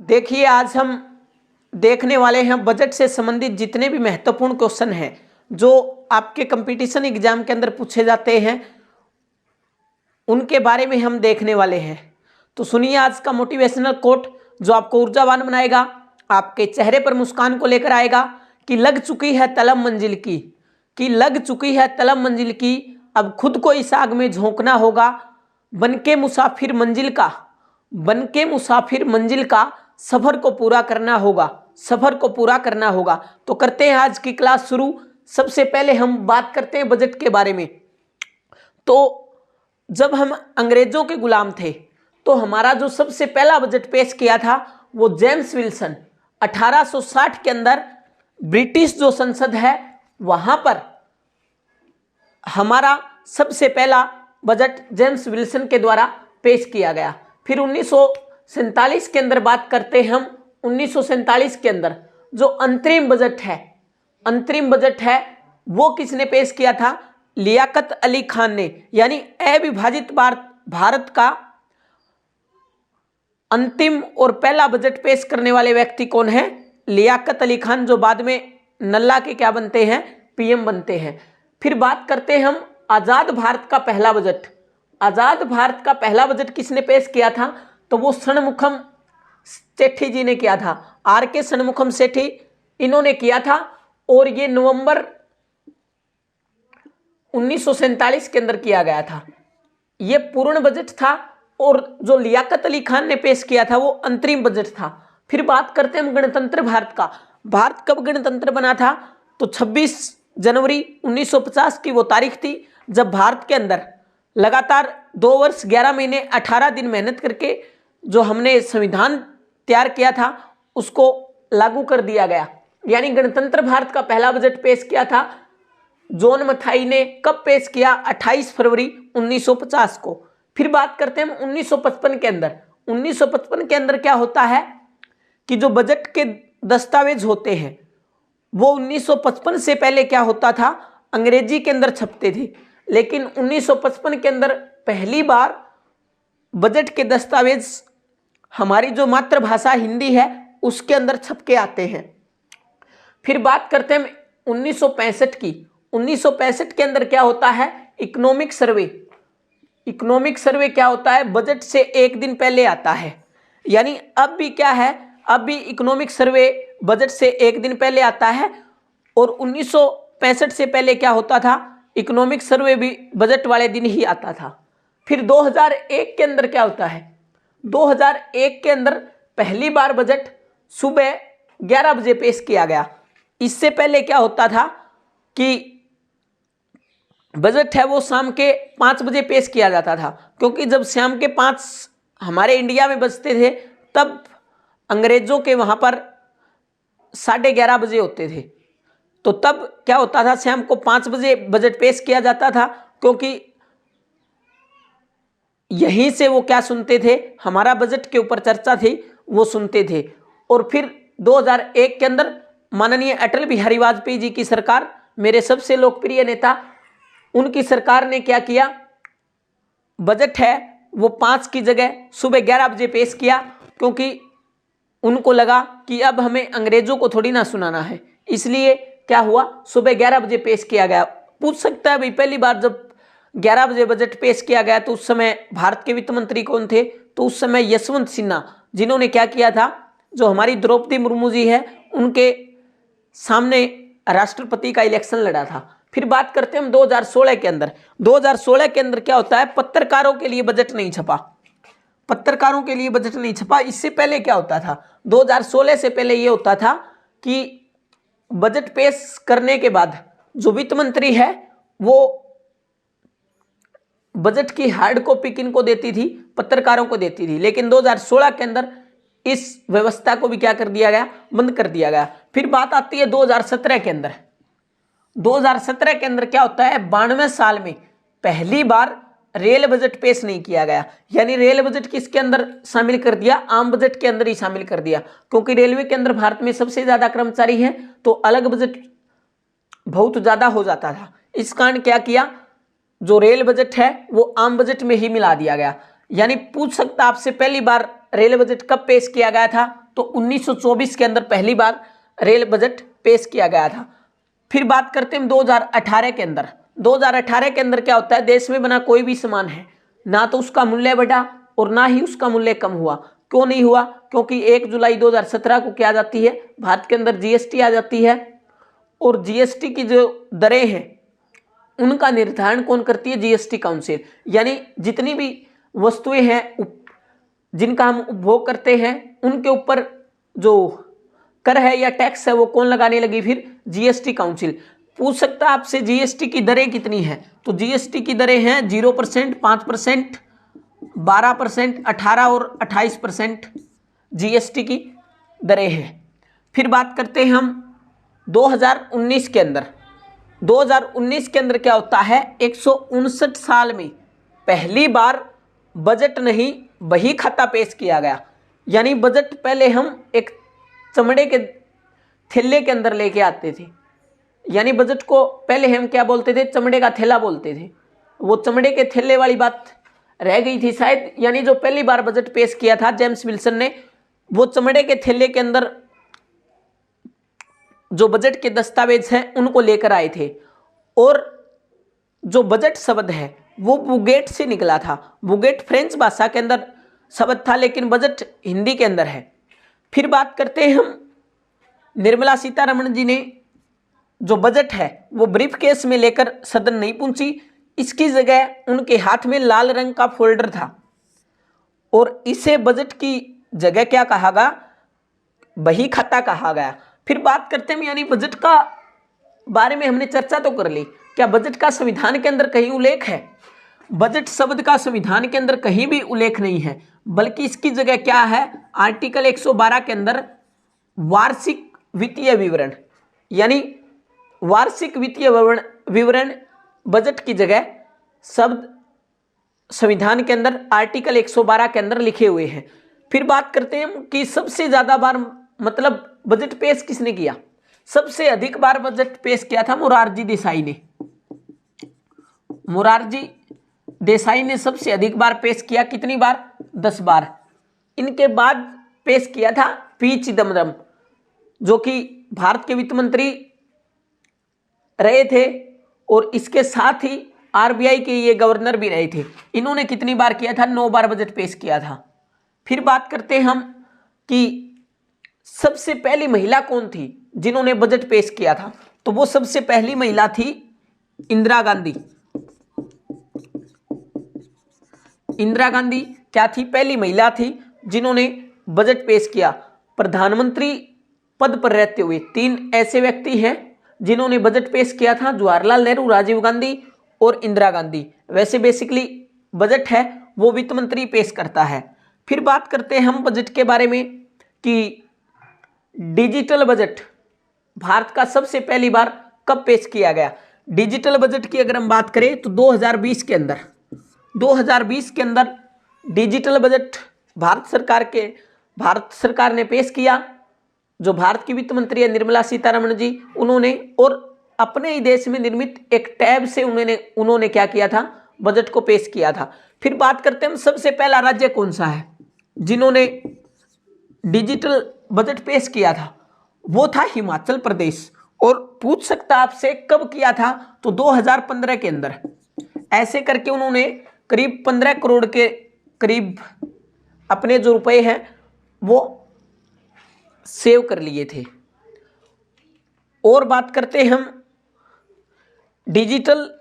देखिए, आज हम देखने वाले हैं बजट से संबंधित जितने भी महत्वपूर्ण क्वेश्चन हैं जो आपके कंपटीशन एग्जाम के अंदर पूछे जाते हैं उनके बारे में हम देखने वाले हैं। तो सुनिए आज का मोटिवेशनल कोट जो आपको ऊर्जावान बनाएगा, आपके चेहरे पर मुस्कान को लेकर आएगा कि लग चुकी है तलब मंजिल की, कि लग चुकी है तलब मंजिल की, अब खुद को इस आग में झोंकना होगा, बनके मुसाफिर मंजिल का, बनके मुसाफिर मंजिल का सफर को पूरा करना होगा, सफर को पूरा करना होगा। तो करते हैं आज की क्लास शुरू। सबसे पहले हम बात करते हैं बजट के बारे में। तो जब हम अंग्रेजों के गुलाम थे तो हमारा जो सबसे पहला बजट पेश किया था वो जेम्स विल्सन 1860 के अंदर ब्रिटिश जो संसद है वहां पर हमारा सबसे पहला बजट जेम्स विल्सन के द्वारा पेश किया गया। फिर 1947 के अंदर बात करते हैं हम। 1947 के अंदर जो अंतरिम बजट है वो किसने पेश किया था? लियाकत अली खान ने। यानी अविभाजित भारत का अंतिम और पहला बजट पेश करने वाले व्यक्ति कौन है? लियाकत अली खान, जो बाद में नल्ला के क्या बनते हैं? पीएम बनते हैं। फिर बात करते हैं हम आजाद भारत का पहला बजट। आजाद भारत का पहला बजट किसने पेश किया था? तो वो षणमुखम सेठी जी ने किया था। आर.के. षणमुखम सेठी इन्होंने किया था और ये नवंबर 1947 के अंदर किया गया था। ये पूर्ण बजट था और जो लियाकत अली खान ने पेश किया था वो अंतरिम बजट था। फिर बात करते हैं हम गणतंत्र भारत का। भारत कब गणतंत्र बना था? तो 26 जनवरी 1950 की वो तारीख थी जब भारत के अंदर लगातार 2 वर्ष 11 महीने 18 दिन मेहनत करके जो हमने संविधान तैयार किया था उसको लागू कर दिया गया। यानी गणतंत्र भारत का पहला बजट पेश किया था जॉन मथाई ने। कब पेश किया? 28 फरवरी 1950 को। फिर बात करते हैं हम 1955 के अंदर। 1955 के अंदर क्या होता है कि जो बजट के दस्तावेज होते हैं वो 1955 से पहले क्या होता था? अंग्रेजी के अंदर छपते थे, लेकिन 1955 के अंदर पहली बार बजट के दस्तावेज हमारी जो मातृभाषा हिंदी है उसके अंदर छप के आते हैं। फिर बात करते हैं 1965 की। 1965 के अंदर क्या होता है? Economic survey. इकोनॉमिक सर्वे क्या होता है? बजट से एक दिन पहले आता है। यानी अब भी क्या है? अब भी इकोनॉमिक सर्वे बजट से एक दिन पहले आता है और 1965 से पहले क्या होता था? इकोनॉमिक सर्वे भी बजट वाले दिन ही आता था। फिर 2001 के अंदर क्या होता है? 2001 के अंदर पहली बार बजट सुबह 11 बजे पेश किया गया। इससे पहले क्या होता था कि बजट है वो शाम के 5 बजे पेश किया जाता था, क्योंकि जब शाम के 5 हमारे इंडिया में बजते थे तब अंग्रेजों के वहां पर 11:30 बजे होते थे। तो तब क्या होता था? शाम को 5 बजे बजट पेश किया जाता था, क्योंकि यहीं से वो क्या सुनते थे? हमारा बजट के ऊपर चर्चा थी वो सुनते थे। और फिर 2001 के अंदर माननीय अटल बिहारी वाजपेयी जी की सरकार, मेरे सबसे लोकप्रिय नेता, उनकी सरकार ने क्या किया? बजट है वो 5 की जगह सुबह 11 बजे पेश किया, क्योंकि उनको लगा कि अब हमें अंग्रेजों को थोड़ी ना सुनाना है। इसलिए क्या हुआ? सुबह 11 बजे पेश किया गया। पूछ सकता है भाई पहली बार जब 11 बजे बजट पेश किया गया तो उस समय भारत के वित्त मंत्री कौन थे? तो उस समय यशवंत सिन्हा, जिन्होंने क्या किया था? जो हमारी द्रौपदी मुर्मू जी है उनके सामने राष्ट्रपति का इलेक्शन लड़ा था। फिर बात करते हैं हम 2016 के अंदर। 2016 के अंदर क्या होता है? पत्रकारों के लिए बजट नहीं छपा। पत्रकारों के लिए बजट नहीं छपा। इससे पहले क्या होता था? 2016 से पहले ये होता था कि बजट पेश करने के बाद जो वित्त मंत्री है वो बजट की हार्ड कॉपी किनको देती थी? पत्रकारों को देती थी। लेकिन 2016 के अंदर इस व्यवस्था को भी क्या कर दिया गया? बंद कर दिया गया। फिर बात आती है 2017 के अंदर। 2017 के अंदर क्या होता है? 92 साल में पहली बार रेल बजट पेश नहीं किया गया। यानी रेल बजट किसके अंदर शामिल कर दिया? आम बजट के अंदर ही शामिल कर दिया, क्योंकि रेलवे के अंदर भारत में सबसे ज्यादा कर्मचारी हैं तो अलग बजट बहुत ज्यादा हो जाता था। इस कारण क्या किया? जो रेल बजट है वो आम बजट में ही मिला दिया गया। यानी पूछ सकता आपसे पहली बार रेल बजट कब पेश किया गया था? तो 1924 के अंदर पहली बार रेल बजट पेश किया गया था। फिर बात करते हैं 2018 के अंदर। 2018 के अंदर क्या होता है, देश में बना कोई भी सामान है ना तो उसका मूल्य बढ़ा और ना ही उसका मूल्य कम हुआ। क्यों नहीं हुआ? क्योंकि 1 जुलाई 2017 को क्या आ जाती है, भारत के अंदर जीएसटी आ जाती है और जीएसटी की जो दरें हैं उनका निर्धारण कौन करती है? GST council. यानी जितनी भी वस्तुएं हैं जिनका हम उपभोग करते हैं उनके ऊपर जो कर है या टैक्स है वो कौन लगाने लगी? फिर जीएसटी काउंसिल। पूछ सकता है आपसे जीएसटी की दरें कितनी हैं, तो जीएसटी की दरें हैं 0%, 5%, 12%, 18 और 28% जीएसटी की दरें हैं। फिर बात करते हैं हम 2019 के अंदर। 2019 के अंदर क्या होता है, 159 साल में पहली बार बजट नहीं बही खाता पेश किया गया। यानी बजट पहले हम एक चमड़े के थैले के अंदर लेके आते थे, यानी बजट को पहले हम क्या बोलते थे? चमड़े का थैला बोलते थे। वो चमड़े के थैले वाली बात रह गई थी शायद। यानी जो पहली बार बजट पेश किया था जेम्स विल्सन ने, वो चमड़े के थैले के अंदर जो बजट के दस्तावेज हैं उनको लेकर आए थे। और जो बजट शब्द है वो बुगेट से निकला था। बुगेट फ्रेंच भाषा के अंदर शब्द था लेकिन बजट हिंदी के अंदर है। फिर बात करते हैं हम निर्मला सीतारमण जी ने जो बजट है वो ब्रीफ केस में लेकर सदन नहीं पहुंची, इसकी जगह उनके हाथ में लाल रंग का फोल्डर था और इसे बजट की जगह क्या कहा गया? बही खाता कहा गया। फिर बात करते हैं यानी बजट का बारे में हमने चर्चा तो कर ली, क्या बजट का संविधान के अंदर कहीं उल्लेख है? बजट शब्द का संविधान के अंदर कहीं भी उल्लेख नहीं है, बल्कि इसकी जगह क्या है? आर्टिकल 112 के अंदर वार्षिक वित्तीय विवरण, यानी वार्षिक वित्तीय विवरण बजट की जगह शब्द संविधान के अंदर आर्टिकल 112 के अंदर लिखे हुए हैं। फिर बात करते हैं कि सबसे ज्यादा बार मतलब बजट पेश किसने किया? सबसे अधिक बार बजट पेश किया था मोरारजी देसाई ने। मोरारजी देसाई ने सबसे अधिक बार पेश किया। कितनी बार? 10 बार। इनके बाद पेश किया था पी चिदम्बरम, जो कि भारत के वित्त मंत्री रहे थे और इसके साथ ही आरबीआई के ये गवर्नर भी रहे थे। इन्होंने कितनी बार किया था? 9 बार बजट पेश किया था। फिर बात करते हैं हम कि सबसे पहली महिला कौन थी जिन्होंने बजट पेश किया था? तो वो सबसे पहली महिला थी इंदिरा गांधी। इंदिरा गांधी क्या थी? पहली महिला थी जिन्होंने बजट पेश किया। प्रधानमंत्री पद पर रहते हुए 3 ऐसे व्यक्ति हैं जिन्होंने बजट पेश किया था, जवाहरलाल नेहरू, राजीव गांधी और इंदिरा गांधी। वैसे बेसिकली बजट है वो वित्त मंत्री पेश करता है। फिर बात करते हैं हम बजट के बारे में कि डिजिटल बजट भारत का सबसे पहली बार कब पेश किया गया? डिजिटल बजट की अगर हम बात करें तो 2020 के अंदर डिजिटल बजट भारत सरकार ने पेश किया। जो भारत की वित्त मंत्री है निर्मला सीतारमण जी, उन्होंने और अपने ही देश में निर्मित एक टैब से उन्होंने क्या किया था? बजट को पेश किया था। फिर बात करते हैं सबसे पहला राज्य कौन सा है जिन्होंने डिजिटल बजट पेश किया था? वो था हिमाचल प्रदेश। और पूछ सकता आपसे कब किया था? तो 2015 के अंदर। ऐसे करके उन्होंने करीब 15 करोड़ के करीब अपने जो रुपए हैं वो सेव कर लिए थे। और बात करते हैं हम डिजिटल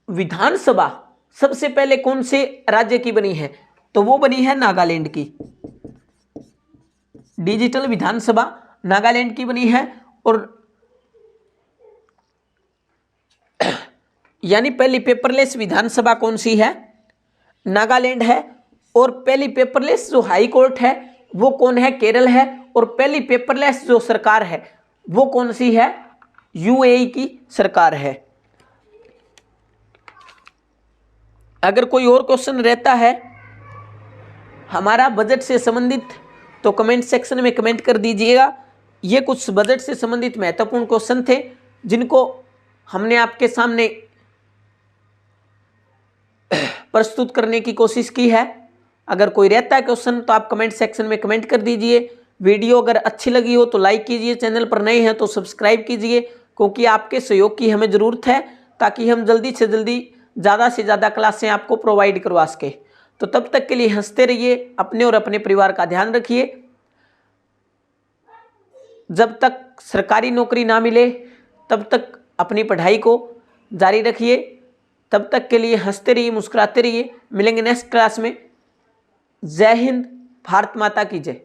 विधानसभा सबसे पहले कौन से राज्य की बनी है? तो वो बनी है नागालैंड की। डिजिटल विधानसभा नागालैंड की बनी है। और यानी पहली पेपरलेस विधानसभा कौन सी है? नागालैंड है। और पहली पेपरलेस जो हाई कोर्ट है वो कौन है? केरल है। और पहली पेपरलेस जो सरकार है वो कौन सी है? यूएई की सरकार है। अगर कोई और क्वेश्चन रहता है हमारा बजट से संबंधित तो कमेंट सेक्शन में कमेंट कर दीजिएगा। ये कुछ बजट से संबंधित महत्वपूर्ण क्वेश्चन थे जिनको हमने आपके सामने प्रस्तुत करने की कोशिश की है। अगर कोई रहता है क्वेश्चन तो आप कमेंट सेक्शन में कमेंट कर दीजिए। वीडियो अगर अच्छी लगी हो तो लाइक कीजिए, चैनल पर नए हैं तो सब्सक्राइब कीजिए, क्योंकि आपके सहयोग की हमें ज़रूरत है ताकि हम जल्दी से जल्दी ज़्यादा से ज़्यादा क्लासें आपको प्रोवाइड करवा सके। तो तब तक के लिए हंसते रहिए, अपने और अपने परिवार का ध्यान रखिए। जब तक सरकारी नौकरी ना मिले तब तक अपनी पढ़ाई को जारी रखिए। तब तक के लिए हंसते रहिए, मुस्कुराते रहिए। मिलेंगे नेक्स्ट क्लास में। जय हिंद, भारत माता की जय।